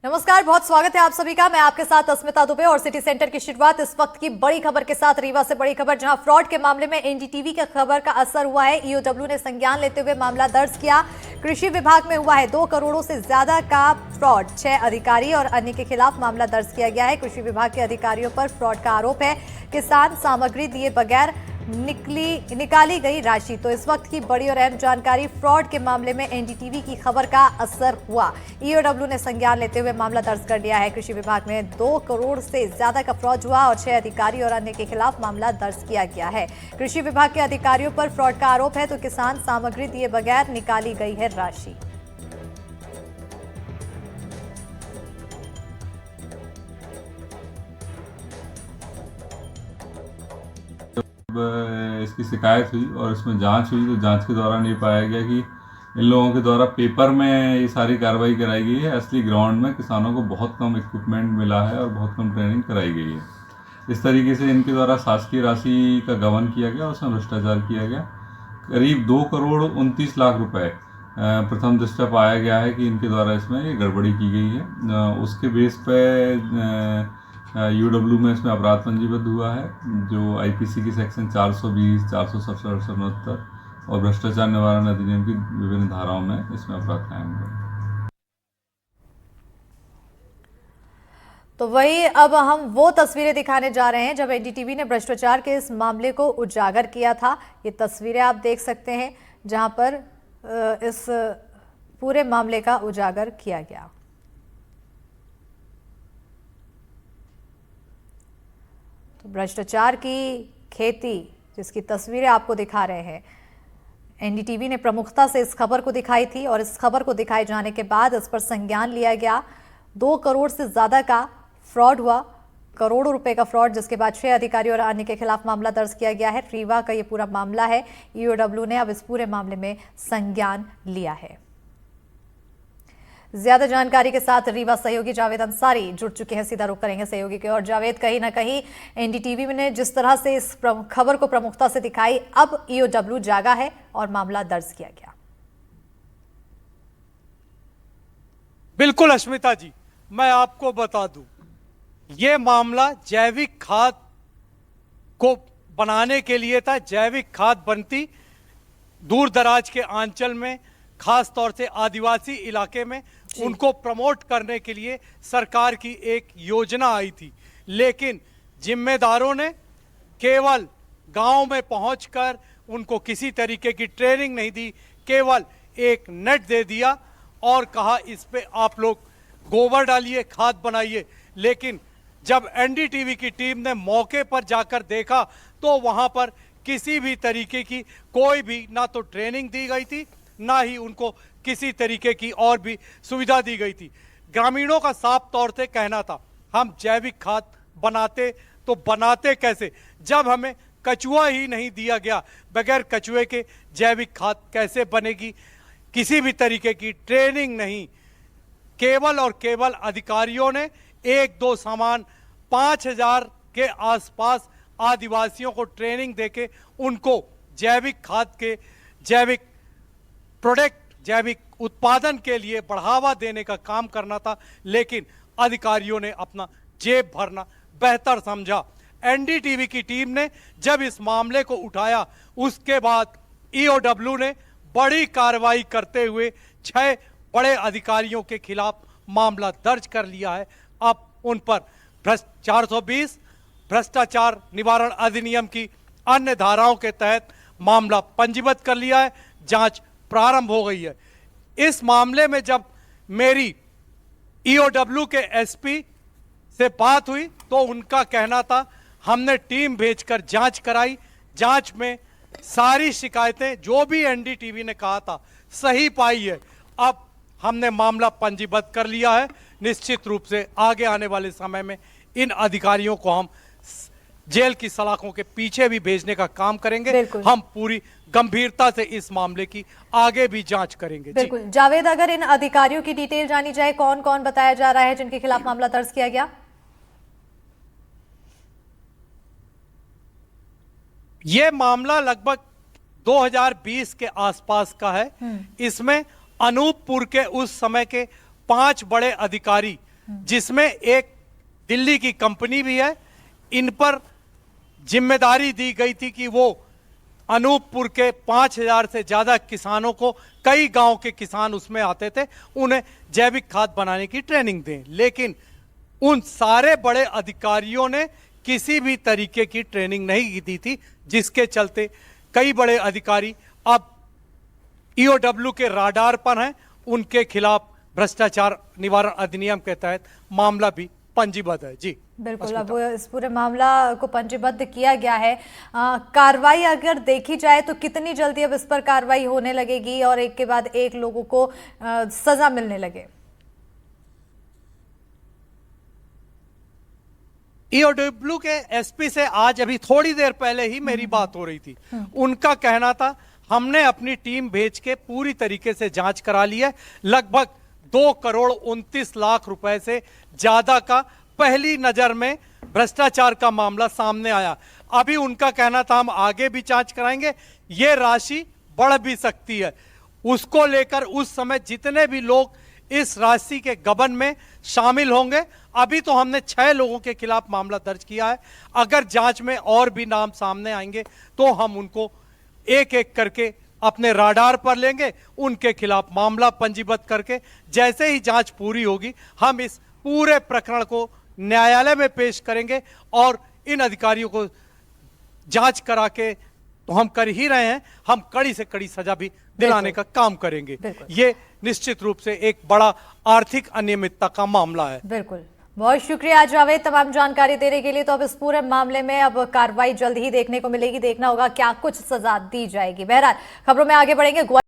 नमस्कार, बहुत स्वागत है आप सभी का। मैं आपके साथ अस्मिता दुबे और सिटी सेंटर की शुरुआत इस वक्त की बड़ी खबर के साथ। रीवा से बड़ी खबर, जहां फ्रॉड के मामले में एनडीटीवी की खबर का असर हुआ है। ईओडब्ल्यू ने संज्ञान लेते हुए मामला दर्ज किया। कृषि विभाग में हुआ है 2 करोड़ से ज्यादा का फ्रॉड। 6 अधिकारी और अन्य के खिलाफ मामला दर्ज किया गया है। कृषि विभाग के अधिकारियों पर फ्रॉड का आरोप है। किसान सामग्री दिए बगैर निकाली गई राशि। तो इस वक्त की बड़ी और अहम जानकारी, फ्रॉड के मामले में एनडीटीवी की खबर का असर हुआ। ईओडब्ल्यू ने संज्ञान लेते हुए मामला दर्ज कर लिया है। कृषि विभाग में 2 करोड़ से ज्यादा का फ्रॉड हुआ और 6 अधिकारी और अन्य के खिलाफ मामला दर्ज किया गया है। कृषि विभाग के अधिकारियों पर फ्रॉड का आरोप है, तो किसान सामग्री दिए बगैर निकाली गई है राशि। इसकी शिकायत हुई और इसमें जांच हुई, तो जांच के दौरान ये पाया गया कि इन लोगों के द्वारा पेपर में ये सारी कार्रवाई कराई गई है। असली ग्राउंड में किसानों को बहुत कम इक्विपमेंट मिला है और बहुत कम ट्रेनिंग कराई गई है। इस तरीके से इनके द्वारा शासकीय राशि का गबन किया गया, उसमें भ्रष्टाचार किया गया। करीब 2 करोड़ 29 लाख रुपए प्रथम दृष्टया पाया गया है कि इनके द्वारा इसमें ये गड़बड़ी की गई है। उसके बेस पे यूडब्ल्यू में इसमें अपराध पंजीबद्ध हुआ है, जो आईपीसी की सेक्शन 420, 467, 469 और भ्रष्टाचार निवारण अधिनियम की विभिन्न धाराओं में इसमें अपराध कायम हुआ। तो वही अब हम वो तस्वीरें दिखाने जा रहे हैं जब एनडीटीवी ने भ्रष्टाचार के इस मामले को उजागर किया था। ये तस्वीरें आप देख सकते हैं जहां पर इस पूरे मामले का उजागर किया गया। तो भ्रष्टाचार की खेती जिसकी तस्वीरें आपको दिखा रहे हैं, एनडीटीवी ने प्रमुखता से इस खबर को दिखाई थी और इस खबर को दिखाए जाने के बाद इस पर संज्ञान लिया गया। 2 करोड़ से ज्यादा का फ्रॉड हुआ, करोड़ों रुपए का फ्रॉड, जिसके बाद 6 अधिकारी और अन्य के खिलाफ मामला दर्ज किया गया है। रीवा का ये पूरा मामला है। ईओडब्ल्यू ने अब इस पूरे मामले में संज्ञान लिया है। ज्यादा जानकारी के साथ रीवा सहयोगी जावेद अंसारी जुड़ चुके हैं। सीधा रुख करेंगे सहयोगी के। और जावेद, कहीं ना कहीं एनडीटीवी ने जिस तरह से इस खबर को प्रमुखता से दिखाई, अब ईओडब्ल्यू जागा है और मामला दर्ज किया गया। बिल्कुल अस्मिता जी, मैं आपको बता दूं, यह मामला जैविक खाद को बनाने के लिए था। जैविक खाद बनती दूर दराज के आंचल में, खास तौर से आदिवासी इलाके में, उनको प्रमोट करने के लिए सरकार की एक योजना आई थी। लेकिन जिम्मेदारों ने केवल गांव में पहुंचकर उनको किसी तरीके की ट्रेनिंग नहीं दी, केवल एक नेट दे दिया और कहा इस पे आप लोग गोबर डालिए, खाद बनाइए। लेकिन जब एनडीटीवी की टीम ने मौके पर जाकर देखा तो वहां पर किसी भी तरीके की कोई भी ना तो ट्रेनिंग दी गई थी, ना ही उनको किसी तरीके की और भी सुविधा दी गई थी। ग्रामीणों का साफ तौर से कहना था, हम जैविक खाद बनाते तो बनाते कैसे, जब हमें कचुआ ही नहीं दिया गया, बगैर कचुए के जैविक खाद कैसे बनेगी। किसी भी तरीके की ट्रेनिंग नहीं, केवल और केवल अधिकारियों ने 1-2 सामान 5000 के आसपास आदिवासियों को ट्रेनिंग देके उनको जैविक खाद के, जैविक प्रोडक्ट, जैविक उत्पादन के लिए बढ़ावा देने का काम करना था। लेकिन अधिकारियों ने अपना जेब भरना बेहतर समझा। एनडीटीवी की टीम ने जब इस मामले को उठाया, उसके बाद ईओडब्ल्यू ने बड़ी कार्रवाई करते हुए 6 बड़े अधिकारियों के खिलाफ मामला दर्ज कर लिया है। अब उन पर 420 भ्रष्टाचार निवारण अधिनियम की अन्य धाराओं के तहत मामला पंजीबद्ध कर लिया है। जांच प्रारंभ हो गई है। इस मामले में जब मेरी ईओडब्ल्यू के एसपी से बात हुई तो उनका कहना था, हमने टीम भेजकर जांच कराई, जांच में सारी शिकायतें जो भी एनडीटीवी ने कहा था सही पाई है। अब हमने मामला पंजीबद्ध कर लिया है। निश्चित रूप से आगे आने वाले समय में इन अधिकारियों को हम जेल की सलाखों के पीछे भी भेजने का काम करेंगे। हम पूरी गंभीरता से इस मामले की आगे भी जांच करेंगे। बिल्कुल जावेद, अगर इन अधिकारियों की डिटेल जानी जाए, कौन कौन बताया जा रहा है जिनके खिलाफ मामला दर्ज किया गया? यह मामला लगभग 2020 के आसपास का है। इसमें अनूपपुर के उस समय के 5 बड़े अधिकारी जिसमें एक दिल्ली की कंपनी भी है। इन पर जिम्मेदारी दी गई थी कि वो अनूपपुर के 5000 से ज्यादा किसानों को, कई गांव के किसान उसमें आते थे, उन्हें जैविक खाद बनाने की ट्रेनिंग दें। लेकिन उन सारे बड़े अधिकारियों ने किसी भी तरीके की ट्रेनिंग नहीं दी थी, जिसके चलते कई बड़े अधिकारी अब ईओडब्ल्यू के राडार पर हैं। उनके खिलाफ भ्रष्टाचार निवारण अधिनियम के तहत मामला भी पंजीबद्ध है। जी बिल्कुल, अब इस पूरे मामला को पंजीबद्ध किया गया है। कार्रवाई अगर देखी जाए तो कितनी जल्दी अब इस पर कार्रवाई होने लगेगी और एक के बाद एक लोगों को सजा मिलने लगे? ईओडब्ल्यू के एसपी से आज अभी थोड़ी देर पहले ही मेरी बात हो रही थी। उनका कहना था हमने अपनी टीम भेज के पूरी तरीके से जांच करा ली है। लगभग 2,29,00,000 रुपए से ज्यादा का पहली नजर में भ्रष्टाचार का मामला सामने आया। अभी उनका कहना था हम आगे भी जांच कराएंगे, ये राशि बढ़ भी सकती है। उसको लेकर उस समय जितने भी लोग इस राशि के गबन में शामिल होंगे, अभी तो हमने 6 लोगों के खिलाफ मामला दर्ज किया है। अगर जांच में और भी नाम सामने आएंगे तो हम उनको एक एक करके अपने राडार पर लेंगे, उनके खिलाफ मामला पंजीबद्ध करके जैसे ही जांच पूरी होगी हम इस पूरे प्रकरण को न्यायालय में पेश करेंगे और इन अधिकारियों को जांच करा के, तो हम कर ही रहे हैं, हम कड़ी से कड़ी सजा भी दिलाने का काम करेंगे। ये निश्चित रूप से एक बड़ा आर्थिक अनियमितता का मामला है। बिल्कुल, बहुत शुक्रिया जावेद तमाम जानकारी देने के लिए। तो अब इस पूरे मामले में अब कार्रवाई जल्द ही देखने को मिलेगी, देखना होगा क्या कुछ सजा दी जाएगी। बहरहाल खबरों में आगे बढ़ेंगे।